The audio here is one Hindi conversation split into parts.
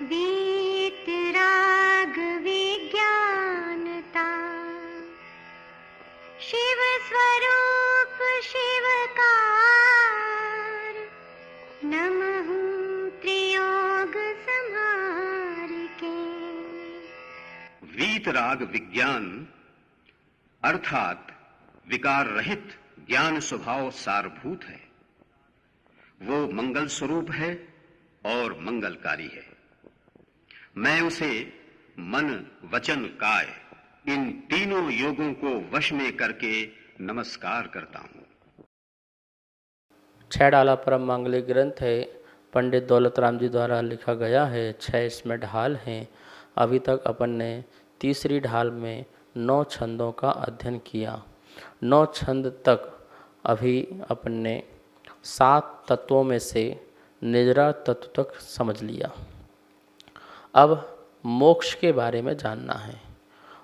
वीतराग विज्ञानता, शिव स्वरूप शिवकार, नमः त्रियोग संहार के। वीतराग विज्ञान अर्थात विकार रहित ज्ञान स्वभाव सारभूत है। वो मंगल स्वरूप है और मंगलकारी है। मैं उसे मन वचन काय इन तीनों योगों को वश में करके नमस्कार करता हूं। छह डाला परम मांगलिक ग्रंथ है, पंडित दौलत राम जी द्वारा लिखा गया है। 6 इसमें ढाल हैं। अभी तक अपन ने तीसरी ढाल में 9 छंदों का अध्ययन किया। 9 छंद तक अभी अपन ने 7 तत्वों में से निद्रा तत्व तक समझ लिया। अब मोक्ष के बारे में जानना है।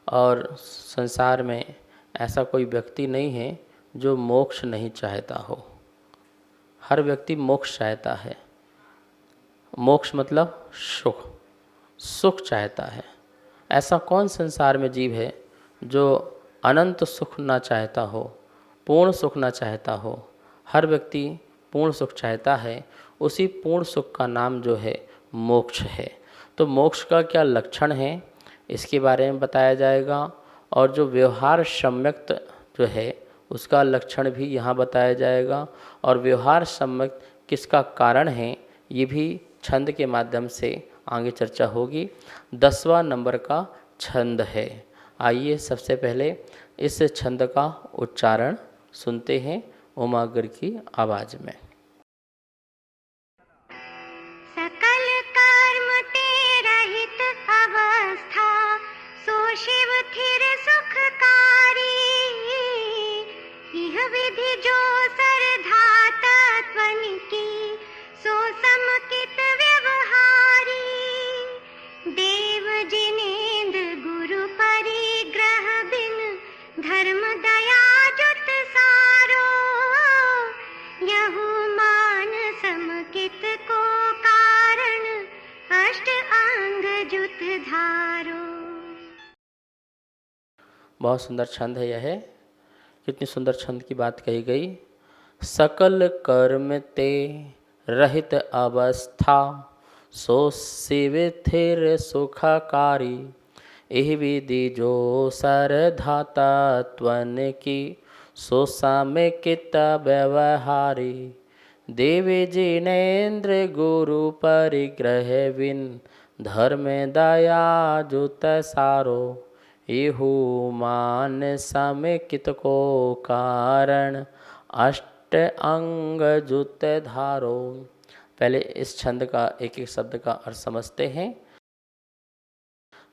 और संसार में ऐसा कोई व्यक्ति नहीं है जो मोक्ष नहीं चाहता हो। हर व्यक्ति मोक्ष चाहता है। मोक्ष मतलब सुख, सुख चाहता है। ऐसा कौन संसार में जीव है जो अनंत सुख ना चाहता हो, पूर्ण सुख ना चाहता हो। हर व्यक्ति पूर्ण सुख चाहता है। उसी पूर्ण सुख का नाम जो है मोक्ष है। तो मोक्ष का क्या लक्षण है इसके बारे में बताया जाएगा। और जो व्यवहार सम्यक्त जो है उसका लक्षण भी यहाँ बताया जाएगा। और व्यवहार सम्यक किसका कारण है ये भी छंद के माध्यम से आगे चर्चा होगी। 10वां नंबर का छंद है। आइए सबसे पहले इस छंद का उच्चारण सुनते हैं उमागर की आवाज़ में। सकल कर्म ते रहित अवस्था, सो शिव थिर सुखकारी। यह विधि जो सरधा तत्वन की, सो समकित व्यवहारी। देव जिनेन्द्र गुरु परिग्रह बिन, धर्म दया जुत सारो। यहु मान समकित को कारण, अष्ट अंग जुत धारो। बहुत सुंदर छंद है यह। कितनी सुंदर छंद की बात कही गई। सकल कर्म ते रहित अवस्था, सो शिव थिर सुखकारी। एहि विधि जो सरधा तत्वन की, सो समेकित व्यवहारी। देवी जिनेन्द्र गुरु परिग्रह बिन, धर्म दया जुत सारो। एहु मान समेकित को कारण, अष्ट अंग जुत धारो। पहले इस छंद का एक एक शब्द का अर्थ समझते हैं।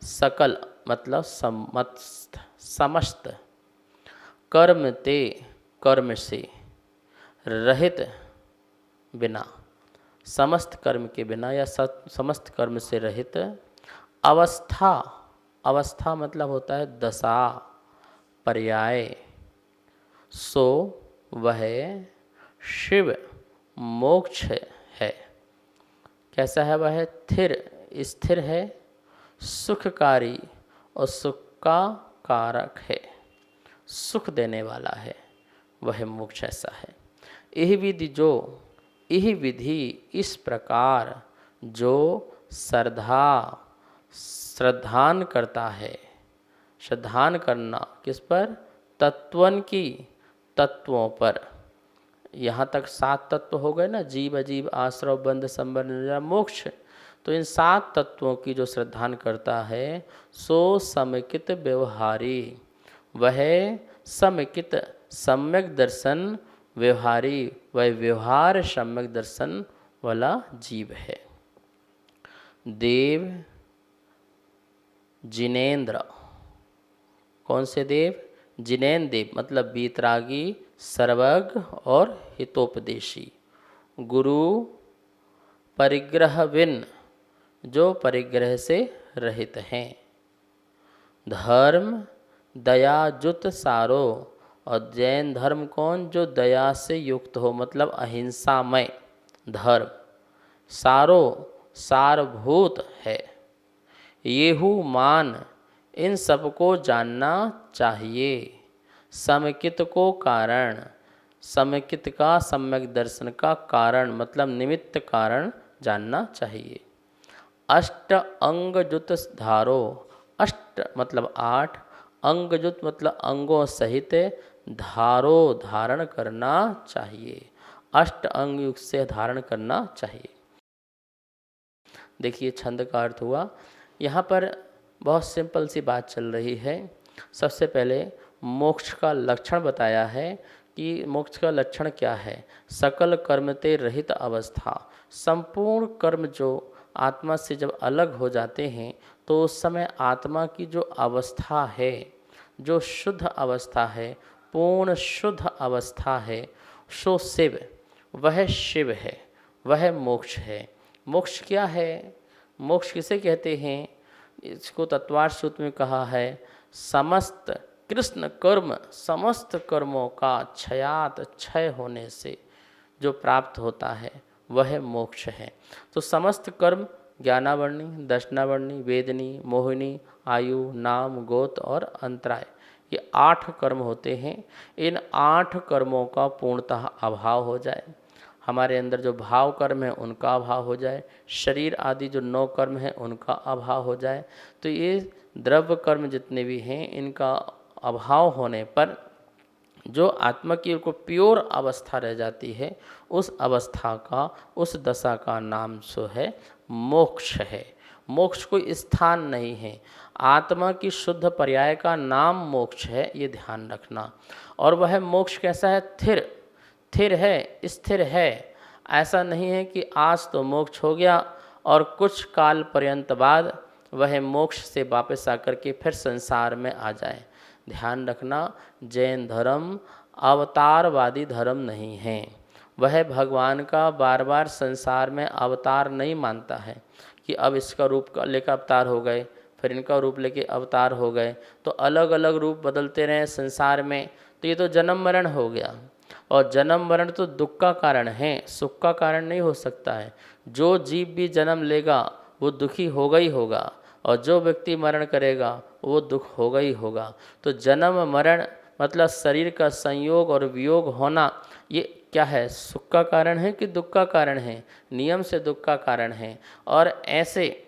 सकल मतलब समस्त, समस्त। कर्म ते कर्म से, रहित बिना, समस्त कर्म के बिना या समस्त कर्म से रहित। अवस्था, अवस्था मतलब होता है दशा, पर्याय। सो वह शिव मोक्ष है। कैसा है वह? थिर, स्थिर है, सुखकारी और सुख का कारक है, सुख देने वाला है, वह मोक्ष ऐसा है। यही विधि जो, यही विधि इस प्रकार जो श्रद्धा, श्रद्धान करता है। श्रद्धान करना किस पर? तत्वन की, तत्वों पर। यहाँ तक 7 तत्व हो गए ना, जीव अजीव आश्रव बंध संबंध निद्रा मोक्ष। तो इन 7 तत्वों की जो श्रद्धान करता है सो समेकित व्यवहारी। वह समेकित सम्यक दर्शन व्यवहारी, वह व्यवहार सम्यक दर्शन वाला जीव है। देव जिनेन्द्र, कौन से देव? जिनेन्द्र देव मतलब वीतरागी, सर्वज्ञ और हितोपदेशी। गुरु परिग्रह विन, जो परिग्रह से रहित हैं। धर्म दया जुत सारो, और जैन धर्म कौन? जो दया से युक्त हो, मतलब अहिंसामय धर्म। सारो सारभूत है। येहू मान इन सबको जानना चाहिए। समकित को कारण, समकित का सम्यक दर्शन का कारण मतलब निमित्त कारण जानना चाहिए। अष्ट अंगजुत धारो, अष्ट मतलब 8, अंगजुत मतलब अंगों सहित, धारो धारण करना चाहिए। अष्ट अंग युक्त से धारण करना चाहिए। देखिए छंद का अर्थ हुआ। यहाँ पर बहुत सिंपल सी बात चल रही है। सबसे पहले मोक्ष का लक्षण बताया है कि मोक्ष का लक्षण क्या है। सकल कर्म ते रहित अवस्था, संपूर्ण कर्म जो आत्मा से जब अलग हो जाते हैं तो उस समय आत्मा की जो अवस्था है, जो शुद्ध अवस्था है, पूर्ण शुद्ध अवस्था है, सो शिव, वह शिव है, वह मोक्ष है। मोक्ष क्या है? मोक्ष किसे कहते हैं? इसको तत्वार्थ सूत्र में कहा है, समस्त कृष्ण कर्म, समस्त कर्मों का क्षयात क्षय होने से जो प्राप्त होता है वह मोक्ष है। तो समस्त कर्म ज्ञानावर्णी, दर्शनावर्णी, वेदनी, मोहिनी, आयु, नाम, गोत और अंतराय, ये 8 कर्म होते हैं। इन 8 कर्मों का पूर्णतः अभाव हो जाए, हमारे अंदर जो भाव कर्म है उनका अभाव हो जाए, शरीर आदि जो 9 कर्म है उनका अभाव हो जाए, तो ये द्रव्य कर्म जितने भी हैं इनका अभाव होने पर जो आत्मा की को प्योर अवस्था रह जाती है, उस अवस्था का, उस दशा का नाम सो है मोक्ष है। मोक्ष कोई स्थान नहीं है, आत्मा की शुद्ध पर्याय का नाम मोक्ष है, ये ध्यान रखना। और वह मोक्ष कैसा है? स्थिर है, स्थिर है। ऐसा नहीं है कि आज तो मोक्ष हो गया और कुछ काल पर्यंत बाद वह मोक्ष से वापस आकर के फिर संसार में आ जाए। ध्यान रखना, जैन धर्म अवतारवादी धर्म नहीं है। वह भगवान का बार बार संसार में अवतार नहीं मानता है कि अब इसका रूप लेकर अवतार हो गए, फिर इनका रूप लेके अवतार हो गए, तो अलग अलग रूप बदलते रहे संसार में, तो ये तो जन्म मरण हो गया। और जन्म मरण तो दुख का कारण है, सुख का कारण नहीं हो सकता है। जो जीव भी जन्म लेगा वो दुखी होगा ही होगा, और जो व्यक्ति मरण करेगा वो दुख होगा ही होगा। तो जन्म मरण मतलब शरीर का संयोग और वियोग होना, ये क्या है? सुख का कारण है कि दुख का कारण है? नियम से दुख का कारण है। और ऐसे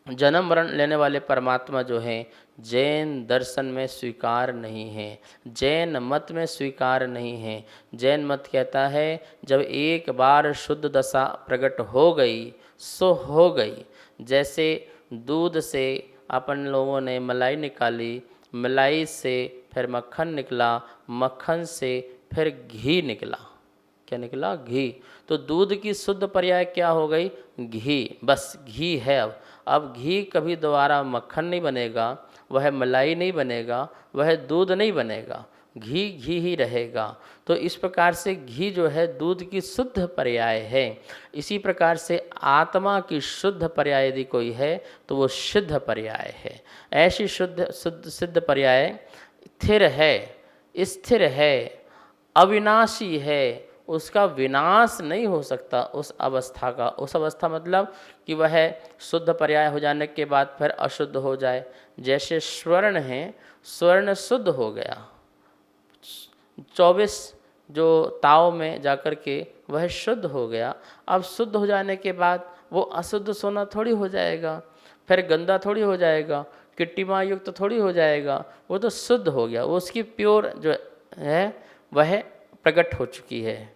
जन्म मरण लेने वाले परमात्मा जो हैं जैन दर्शन में स्वीकार नहीं है, जैन मत में स्वीकार नहीं है। जैन मत कहता है जब एक बार शुद्ध दशा प्रकट हो गई सो हो गई। जैसे दूध से अपन लोगों ने मलाई निकाली, मलाई से फिर मक्खन निकला, मक्खन से फिर घी निकला। क्या निकला? घी। तो दूध की शुद्ध पर्याय क्या हो गई? घी। बस घी है। अब घी कभी दोबारा मक्खन नहीं बनेगा, वह मलाई नहीं बनेगा, वह दूध नहीं बनेगा, घी घी ही रहेगा। तो इस प्रकार से घी जो है दूध की शुद्ध पर्याय है। इसी प्रकार से आत्मा की शुद्ध पर्याय यदि कोई है तो वो सिद्ध पर्याय है। ऐसी सिद्ध पर्याय स्थिर है, स्थिर है, अविनाशी है, उसका विनाश नहीं हो सकता उस अवस्था का। उस अवस्था मतलब कि वह शुद्ध पर्याय हो जाने के बाद फिर अशुद्ध हो जाए। जैसे स्वर्ण है, स्वर्ण शुद्ध हो गया, 24 जो ताव में जाकर के वह शुद्ध हो गया। अब शुद्ध हो जाने के बाद वो अशुद्ध सोना थोड़ी हो जाएगा, फिर गंदा थोड़ी हो जाएगा, किट्टिमा युक्त थोड़ी हो जाएगा, वो तो शुद्ध हो गया। वो उसकी प्योर जो है वह प्रकट हो चुकी है।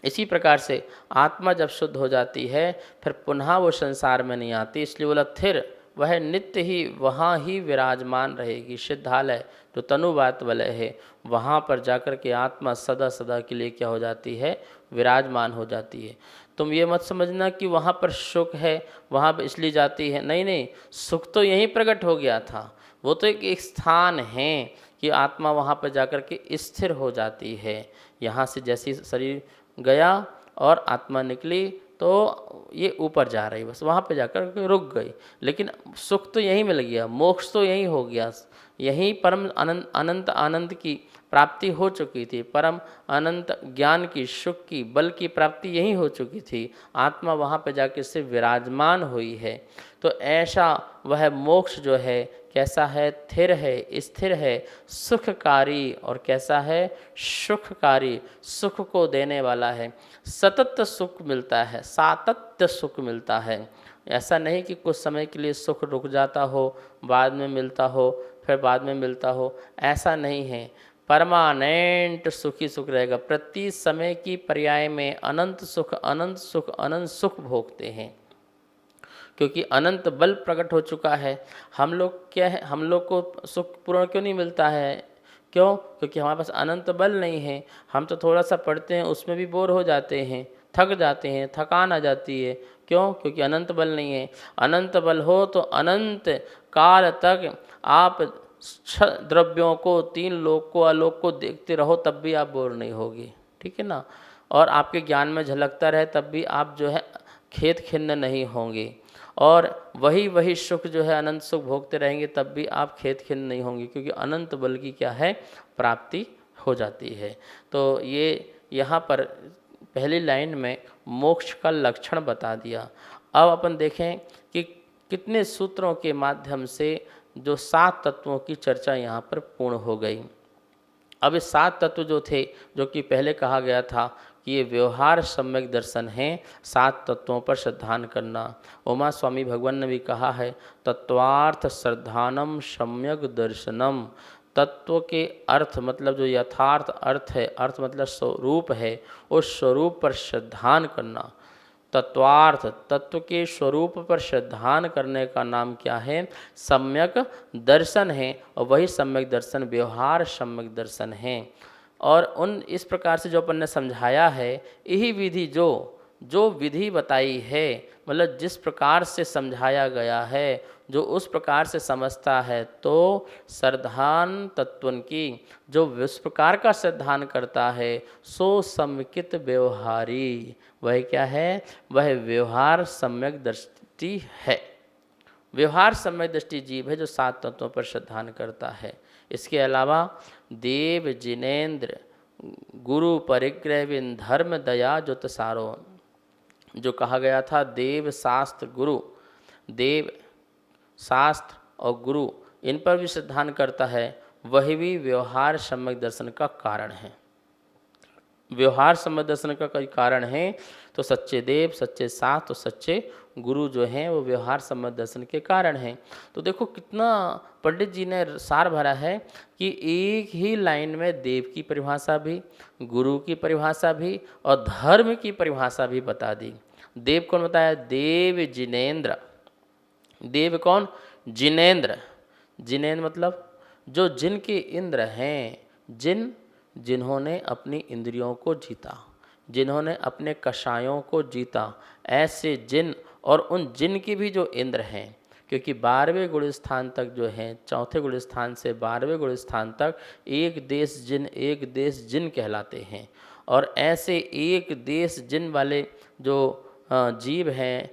इसी प्रकार से आत्मा जब शुद्ध हो जाती है फिर पुनः वो संसार में नहीं आती, इसलिए बोला स्थिर, वह नित्य ही वहाँ ही विराजमान रहेगी। सिद्धालय जो तनुवात वलय है वहाँ पर जाकर के आत्मा सदा सदा के लिए क्या हो जाती है? विराजमान हो जाती है। तुम ये मत समझना कि वहाँ पर सुख है वहाँ पर इसलिए जाती है, नहीं नहीं, सुख तो यहीं प्रकट हो गया था। वो तो एक स्थान है कि आत्मा वहाँ पर जाकर के स्थिर हो जाती है। यहाँ से जैसे शरीर गया और आत्मा निकली तो ये ऊपर जा रही, बस वहाँ पे जाकर रुक गई। लेकिन सुख तो यहीं मिल गया, मोक्ष तो यहीं हो गया, यहीं परम अनंत आनंद की प्राप्ति हो चुकी थी, परम अनंत ज्ञान की, सुख की, बल की प्राप्ति यहीं हो चुकी थी। आत्मा वहाँ पे जाके से विराजमान हुई है। तो ऐसा वह मोक्ष जो है कैसा है? स्थिर है, स्थिर है, सुखकारी, और कैसा है? सुखकारी, सुख को देने वाला है। सतत सुख मिलता है, सातत्य सुख मिलता है। ऐसा नहीं कि कुछ समय के लिए सुख रुक जाता हो, बाद में मिलता हो, फिर बाद में मिलता हो, ऐसा नहीं है। परमानेंट सुखी सुख रहेगा। प्रति समय की पर्याय में अनंत सुख, अनंत सुख, अनंत सुख भोगते हैं, क्योंकि अनंत बल प्रकट हो चुका है। हम लोग क्या है, हम लोग को सुख पूर्ण क्यों नहीं मिलता है? क्यों? क्योंकि हमारे पास अनंत बल नहीं है। हम तो थोड़ा सा पढ़ते हैं, उसमें भी बोर हो जाते हैं, थक जाते हैं, थकान आ जाती है। क्यों? क्योंकि अनंत बल नहीं है। अनंत बल हो तो अनंत काल तक आप द्रव्यों को, तीन लोक को, आलोक को देखते रहो, तब भी आप बोर नहीं होगी, ठीक है ना। और आपके ज्ञान में झलकता रहे, तब भी आप जो है खेत खिन्न नहीं होंगे। और वही सुख जो है, अनंत सुख भोगते रहेंगे, तब भी आप खेत खिन्न नहीं होंगे, क्योंकि अनंत बल की क्या है? प्राप्ति हो जाती है। तो ये यहाँ पर पहली लाइन में मोक्ष का लक्षण बता दिया। अब अपन देखें कि कितने सूत्रों के माध्यम से जो 7 तत्वों की चर्चा यहाँ पर पूर्ण हो गई। अब ये 7 तत्व जो थे, जो कि पहले कहा गया था कि ये व्यवहार सम्यक दर्शन हैं, 7 तत्वों पर श्रद्धान करना। उमा स्वामी भगवान ने भी कहा है, तत्वार्थ श्रद्धानम सम्यक दर्शनम। तत्व के अर्थ मतलब जो यथार्थ अर्थ है, अर्थ मतलब स्वरूप है, उस स्वरूप पर श्रद्धान करना। तत्वार्थ, तत्व के स्वरूप पर श्रद्धान करने का नाम क्या है? सम्यक दर्शन है। और वही सम्यक दर्शन व्यवहार सम्यक दर्शन है। और उन इस प्रकार से जो अपन ने समझाया है, यही विधि जो विधि बताई है, मतलब जिस प्रकार से समझाया गया है, जो उस प्रकार से समझता है, तो श्रद्धान तत्वन की, जो इस प्रकार का श्रद्धान करता है, सो सम्यकित व्यवहारी। वह क्या है? वह व्यवहार सम्यक दृष्टि है। व्यवहार सम्यक दृष्टि जीव है जो 7 तत्वों पर श्रद्धान करता है। इसके अलावा देव जिनेन्द्र गुरु परिग्रह विन धर्म दया जुत सारो, जो कहा गया था देव शास्त्र गुरु, देव शास्त्र और गुरु, इन पर भी श्रद्धान करता है, वही भी व्यवहार सम्यक दर्शन का कारण है। व्यवहार सम्यक दर्शन का कोई कारण है तो सच्चे देव, सच्चे शास्त्र और सच्चे गुरु जो हैं वो व्यवहार सम्यक दर्शन के कारण हैं। तो देखो कितना पंडित जी ने सार भरा है कि एक ही लाइन में देव की परिभाषा भी, गुरु की परिभाषा भी और धर्म की परिभाषा भी बता दी। देव कौन बताया? देव जिनेन्द्र। देव कौन? जिनेन्द्र। जिनेन्द्र मतलब जो जिनके इंद्र हैं, जिन्होंने अपनी इंद्रियों को जीता, जिन्होंने अपने कषायों को जीता, ऐसे जिन, और उन जिन के भी जो इंद्र हैं, क्योंकि 12वें गुण स्थान तक जो हैं, 4थे गुण स्थान से 12वें गुण स्थान तक एक देश जिन, एक देश जिन कहलाते हैं। और ऐसे एक देश जिन वाले जो जीव हैं,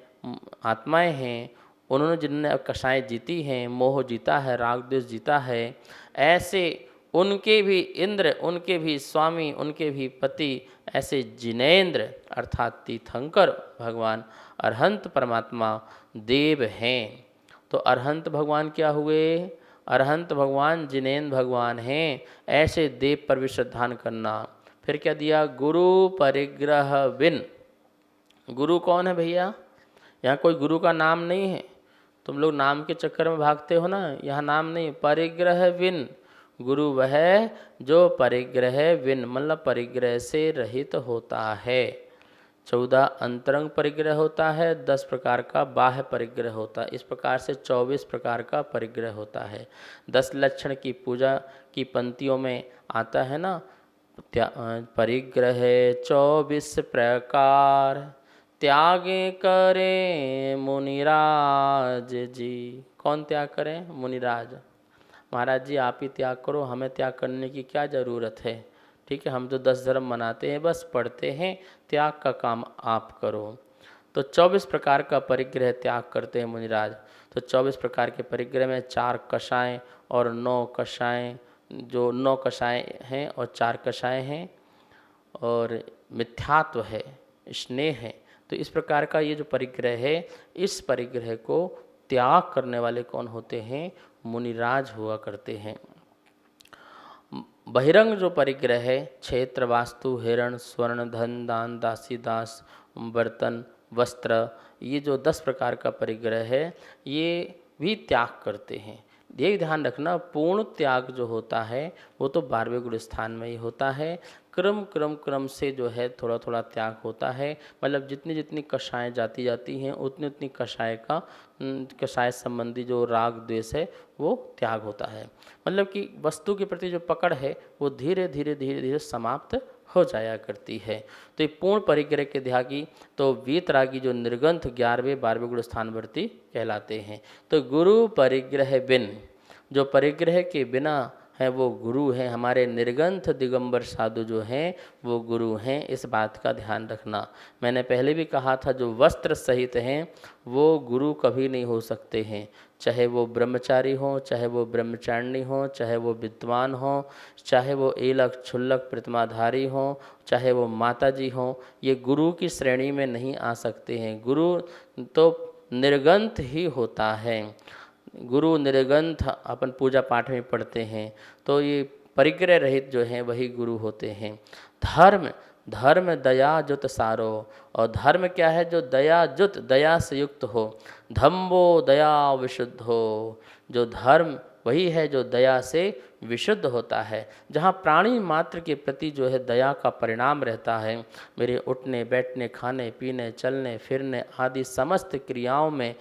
आत्माएं हैं, उन्होंने जिनने कषाएं जीती हैं, मोह जीता है, राग द्वेष जीता है, ऐसे उनके भी इंद्र, उनके भी स्वामी, उनके भी पति, ऐसे जिनेन्द्र अर्थात तीर्थंकर भगवान अरहंत परमात्मा देव हैं। तो अरहंत भगवान क्या हुए? अरहंत भगवान जिनेन्द्र भगवान हैं। ऐसे देव पर भी श्रद्धान करना। फिर क्या दिया? गुरु परिग्रह विन। गुरु कौन है भैया? यहाँ कोई गुरु का नाम नहीं है, तुम लोग नाम के चक्कर में भागते हो ना, यहाँ नाम नहीं। परिग्रह विन, गुरु वह जो परिग्रह विन मतलब परिग्रह से रहित होता है। 14 अंतरंग परिग्रह होता है, 10 प्रकार का बाह्य परिग्रह होता है। इस प्रकार से 24 प्रकार का परिग्रह होता है। 10 लक्षण की पूजा की पंक्तियों में आता है ना, परिग्रह 24 प्रकार त्यागे करें मुनिराज जी। कौन त्याग करें? मुनिराज। महाराज जी आप ही त्याग करो, हमें त्याग करने की क्या ज़रूरत है? ठीक है, हम तो 10 धर्म मनाते हैं, बस पढ़ते हैं, त्याग का काम आप करो। तो 24 प्रकार का परिग्रह त्याग करते हैं मुनिराज। तो 24 प्रकार के परिग्रह में 4 कषाय और 9 कषाय, जो 9 कषाय हैं और 4 कषाय हैं, और मिथ्यात्व है, स्नेह है। तो इस प्रकार का ये जो परिग्रह है, इस परिग्रह को त्याग करने वाले कौन होते हैं? मुनिराज हुआ करते हैं। बहिरंग जो परिग्रह है, क्षेत्र, वास्तु, हिरण, स्वर्ण, धन, दान, दासी, दास, बर्तन, वस्त्र, ये जो 10 प्रकार का परिग्रह है, ये भी त्याग करते हैं। ये ध्यान रखना, पूर्ण त्याग जो होता है वो तो 12वें गुण स्थान में ही होता है। क्रम से जो है थोड़ा थोड़ा त्याग होता है। मतलब जितनी जितनी कषाय जाती हैं उतनी उतनी कषाय संबंधी जो राग द्वेष है वो त्याग होता है। मतलब कि वस्तु के प्रति जो पकड़ है वो धीरे धीरे समाप्त हो जाया करती है। तो ये पूर्ण परिग्रह के त्यागी तो वीतरागी जो निर्गंथ 11वें 12वें गुण स्थानवर्ती कहलाते हैं। तो गुरु परिग्रह बिन, जो परिग्रह के बिना है वो गुरु हैं। हमारे निर्गंथ दिगंबर साधु जो हैं वो गुरु हैं, इस बात का ध्यान रखना। मैंने पहले भी कहा था, जो वस्त्र सहित हैं वो गुरु कभी नहीं हो सकते हैं। चाहे वो ब्रह्मचारी हों, चाहे वो ब्रह्मचारिणी हों, चाहे वो विद्वान हों, चाहे वो एलक छुल्लक प्रतिमाधारी हों, चाहे वो माता जी हों, ये गुरु की श्रेणी में नहीं आ सकते हैं। गुरु तो निर्गंथ ही होता है। गुरु निर्गंथ अपन पूजा पाठ में पढ़ते हैं। तो ये परिग्रह रहित जो हैं वही गुरु होते हैं। धर्म दया जुत सारो, और धर्म क्या है? जो दया जुत, दया से युक्त हो। धम्मो दया विशुद्ध हो, जो धर्म वही है जो दया से विशुद्ध होता है। जहाँ प्राणी मात्र के प्रति जो है दया का परिणाम रहता है, मेरे उठने बैठने, खाने पीने, चलने फिरने आदि समस्त क्रियाओं में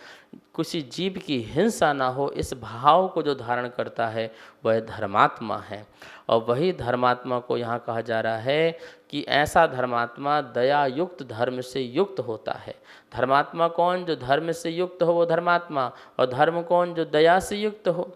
किसी जीव की हिंसा ना हो, इस भाव को जो धारण करता है वह धर्मात्मा है। और वही धर्मात्मा को यहाँ कहा जा रहा है कि ऐसा धर्मात्मा दया युक्त धर्म से युक्त होता है। धर्मात्मा कौन? जो धर्म से युक्त हो वो धर्मात्मा। और धर्म कौन? जो दया से युक्त हो।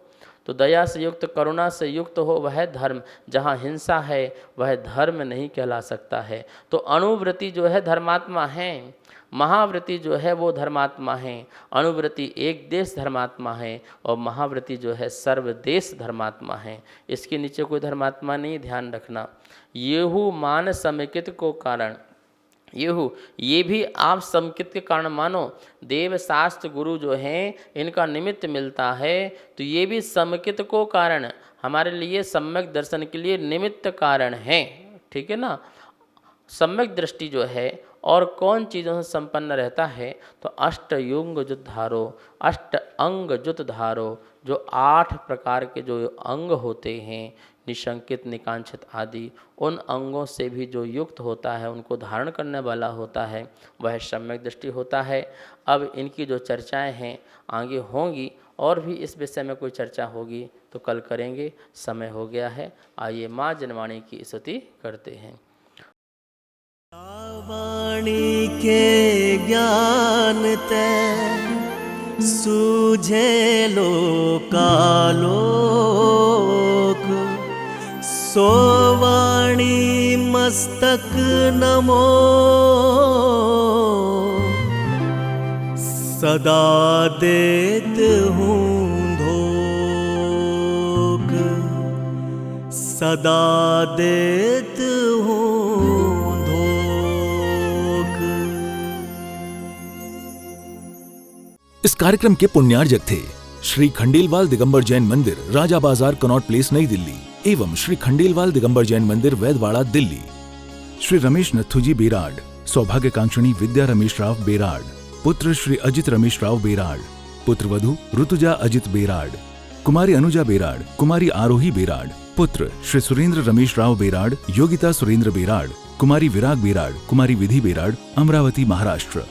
तो दया से युक्त, करुणा से युक्त हो वह धर्म। जहाँ हिंसा है वह धर्म नहीं कहला सकता है। तो अणुव्रति जो है धर्मात्मा है, महाव्रति जो है वो धर्मात्मा है। अणुव्रति एक देश धर्मात्मा है और महाव्रति जो है सर्वदेश धर्मात्मा है। इसके नीचे कोई धर्मात्मा नहीं, ध्यान रखना। येहू मान समेकित को कारण, ये भी आप समेकित के कारण मानो। देव शास्त्र गुरु जो हैं इनका निमित्त मिलता है, तो ये भी समेकित को कारण, हमारे लिए सम्यक दर्शन के लिए निमित्त कारण है। ठीक है ना। सम्यक दृष्टि जो है और कौन चीज़ों से संपन्न रहता है? तो अष्ट युंग जुत धारो, अष्ट अंग जुत धारो, जो 8 प्रकार के जो अंग होते हैं, निशंकित, निकांक्षित आदि, उन अंगों से भी जो युक्त होता है, उनको धारण करने वाला होता है, वह सम्यक दृष्टि होता है। अब इनकी जो चर्चाएं हैं आगे होंगी, और भी इस विषय में कोई चर्चा होगी तो कल करेंगे। समय हो गया है। आइए माँ जनवाणी की स्तुति करते हैं। वाणी के ज्ञान ते सूझे लोकालोक, सो वाणी मस्तक नमो, सदा देत हूँ धोख, सदा देत हूँ। इस कार्यक्रम के पुण्यार्जक थे श्री खंडेलवाल दिगंबर जैन मंदिर, राजा बाजार, कनॉट प्लेस, नई दिल्ली, एवं श्री खंडेलवाल दिगंबर जैन मंदिर, वैदवाड़ा, दिल्ली। श्री रमेश नथुजी बेराड, सौभाग्यकांक्षिणी विद्या रमेश राव बेराड, पुत्र श्री अजित रमेश राव बेराड, पुत्र वधु ऋतुजा अजित बेराड, कुमारी अनुजा बेराड, कुमारी आरोही बेराड, पुत्र श्री सुरेंद्र रमेश राव बेराड, योगिता सुरेंद्र बेराड, कुमारी विराग बेराड, कुमारी विधि बेराड, अमरावती, महाराष्ट्र।